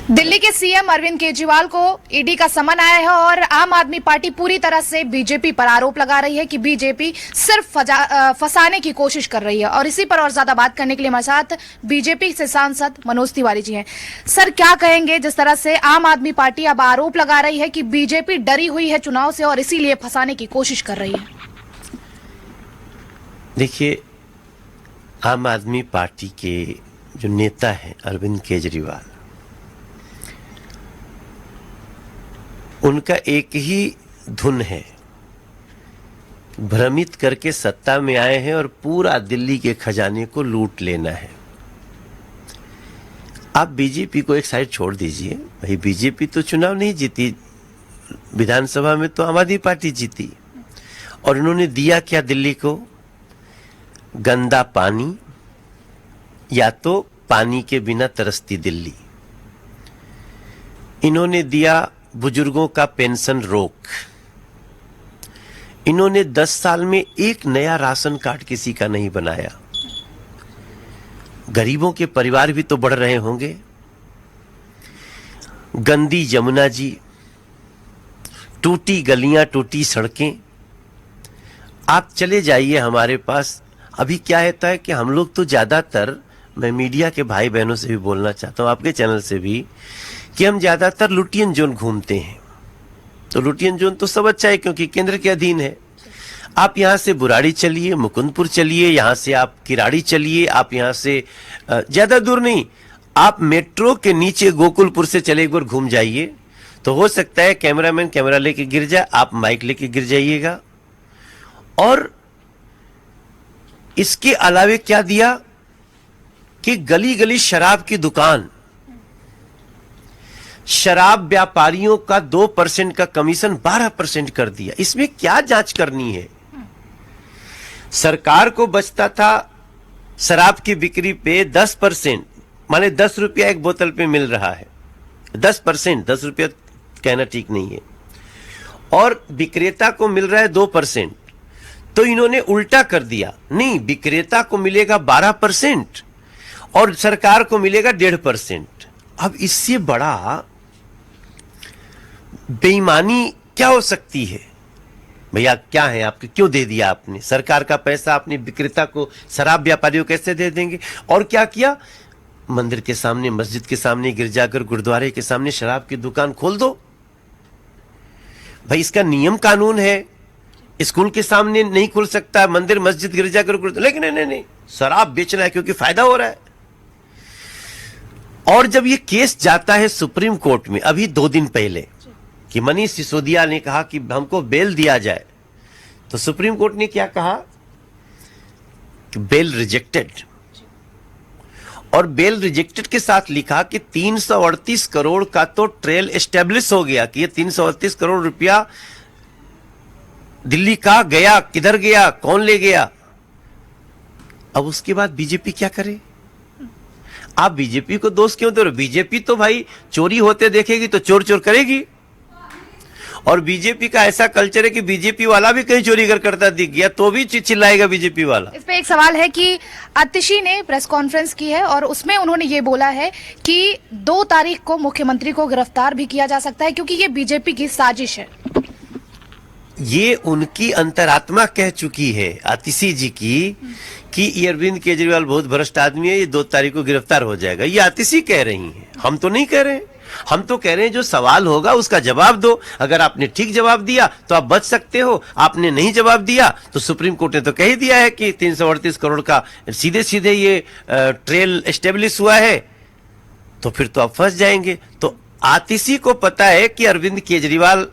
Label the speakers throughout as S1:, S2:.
S1: दिल्ली के सीएम अरविंद केजरीवाल को ईडी का समन आया है और आम आदमी पार्टी पूरी तरह से बीजेपी पर आरोप लगा रही है कि बीजेपी सिर्फ फंसाने की कोशिश कर रही है। और इसी पर और ज्यादा बात करने के लिए हमारे साथ बीजेपी से सांसद मनोज तिवारी जी हैं। सर, क्या कहेंगे जिस तरह से आम आदमी पार्टी अब आरोप लगा रही है कि बीजेपी डरी हुई है चुनाव से और इसीलिए फंसाने की कोशिश कर रही है?
S2: देखिए, आम आदमी पार्टी के जो नेता हैं अरविंद केजरीवाल, उनका एक ही धुन है, भ्रमित करके सत्ता में आए हैं और पूरा दिल्ली के खजाने को लूट लेना है। आप बीजेपी को एक साइड छोड़ दीजिए, भाई बीजेपी तो चुनाव नहीं जीती, विधानसभा में तो आम आदमी पार्टी जीती। और इन्होंने दिया क्या दिल्ली को? गंदा पानी, या तो पानी के बिना तरसती दिल्ली। इन्होंने दिया बुजुर्गों का पेंशन रोक। इन्होंने 10 साल में एक नया राशन कार्ड किसी का नहीं बनाया। गरीबों के परिवार भी तो बढ़ रहे होंगे। गंदी यमुना जी, टूटी गलियां, टूटी सड़कें। आप चले जाइए हमारे पास। अभी क्या होता है कि हम लोग तो ज्यादातर, मैं मीडिया के भाई बहनों से भी बोलना चाहता हूं, आपके चैनल से भी, कि हम ज्यादातर लुटियन जोन घूमते हैं। तो लुटियन जोन तो सब अच्छा है क्योंकि केंद्र के अधीन है। आप यहां से बुराड़ी चलिए, मुकुंदपुर चलिए, यहां से आप किराड़ी चलिए, आप यहां से ज्यादा दूर नहीं, आप मेट्रो के नीचे गोकुलपुर से चले एक बार घूम जाइए, तो हो सकता है कैमरामैन कैमरा लेके गिर जाए, आप माइक लेके गिर जाइएगा। और इसके अलावे क्या दिया कि गली गली शराब की दुकान, शराब व्यापारियों का 2% का कमीशन 12% कर दिया। इसमें क्या जांच करनी है? सरकार को बचता था शराब की बिक्री पे 10%, माने 10 रुपया एक बोतल पे मिल रहा है। 10%, 10 रुपया कहना ठीक नहीं है, और विक्रेता को मिल रहा है 2%। तो इन्होंने उल्टा कर दिया, नहीं, विक्रेता को मिलेगा 12% और सरकार को मिलेगा 1.5%। अब इससे बड़ा बेईमानी क्या हो सकती है? भैया क्या है आपके, क्यों दे दिया आपने? सरकार का पैसा अपने विक्रेता को, शराब व्यापारियों कैसे दे देंगे? और क्या किया? मंदिर के सामने, मस्जिद के सामने, गिरजाघर गुरुद्वारे के सामने शराब की दुकान खोल दो। भाई इसका नियम कानून है, स्कूल के सामने नहीं खुल सकता, मंदिर मस्जिद गिरजाघर गुरुद्वारे, लेकिन नहीं, शराब बेचना है क्योंकि फायदा हो रहा है। और जब ये केस जाता है सुप्रीम कोर्ट में, अभी 2 दिन पहले, कि मनीष सिसोदिया ने कहा कि हमको बेल दिया जाए, तो सुप्रीम कोर्ट ने क्या कहा कि बेल रिजेक्टेड। और बेल रिजेक्टेड के साथ लिखा कि 338 करोड़ का तो ट्रेल एस्टेब्लिश हो गया कि ये 338 करोड़ रुपया दिल्ली का गया, किधर गया, कौन ले गया। अब उसके बाद बीजेपी क्या करे? आप बीजेपी को दोष क्यों दे रहे हो? बीजेपी तो भाई चोरी होते देखेगी तो चोर चोर करेगी। और बीजेपी का ऐसा कल्चर है कि बीजेपी वाला भी कहीं चोरी करता दिख गया तो भी चिल्लाएगा बीजेपी वाला।
S1: इस पे एक सवाल है कि आतिशी ने प्रेस कॉन्फ्रेंस की है और उसमें उन्होंने ये बोला है कि 2 तारीख को मुख्यमंत्री को गिरफ्तार भी किया जा सकता है क्योंकि ये बीजेपी की साजिश है।
S2: ये उनकी अंतरात्मा कह चुकी है आतिशी जी की कि अरविंद केजरीवाल बहुत भ्रष्ट आदमी है, ये 2 तारीख को गिरफ्तार हो जाएगा। ये आतिशी कह रही हैं, हम तो नहीं कह रहे। हम तो कह रहे हैं जो सवाल होगा उसका जवाब दो। अगर आपने ठीक जवाब दिया तो आप बच सकते हो, आपने नहीं जवाब दिया तो सुप्रीम कोर्ट ने तो कह ही दिया है कि 338 करोड़ का सीधे सीधे ये ट्रेल एस्टेब्लिश हुआ है, तो फिर तो आप फंस जाएंगे। तो आतिशी को पता है कि अरविंद केजरीवाल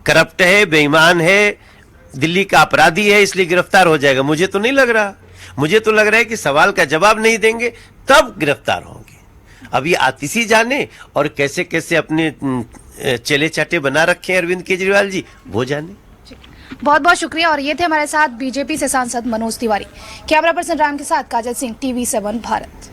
S2: करप्ट है, बेईमान है, दिल्ली का अपराधी है, इसलिए गिरफ्तार हो जाएगा। मुझे तो नहीं लग रहा। मुझे तो लग रहा है कि सवाल का जवाब नहीं देंगे तब गिरफ्तार होंगे। अब ये आतिशी जाने और कैसे कैसे अपने चले चाटे बना रखे हैं अरविंद केजरीवाल जी, वो जाने।
S1: बहुत बहुत शुक्रिया। और ये थे हमारे साथ बीजेपी से सांसद मनोज तिवारी। कैमरा पर्सन राम के साथ काजल सिंह, TV7 भारत।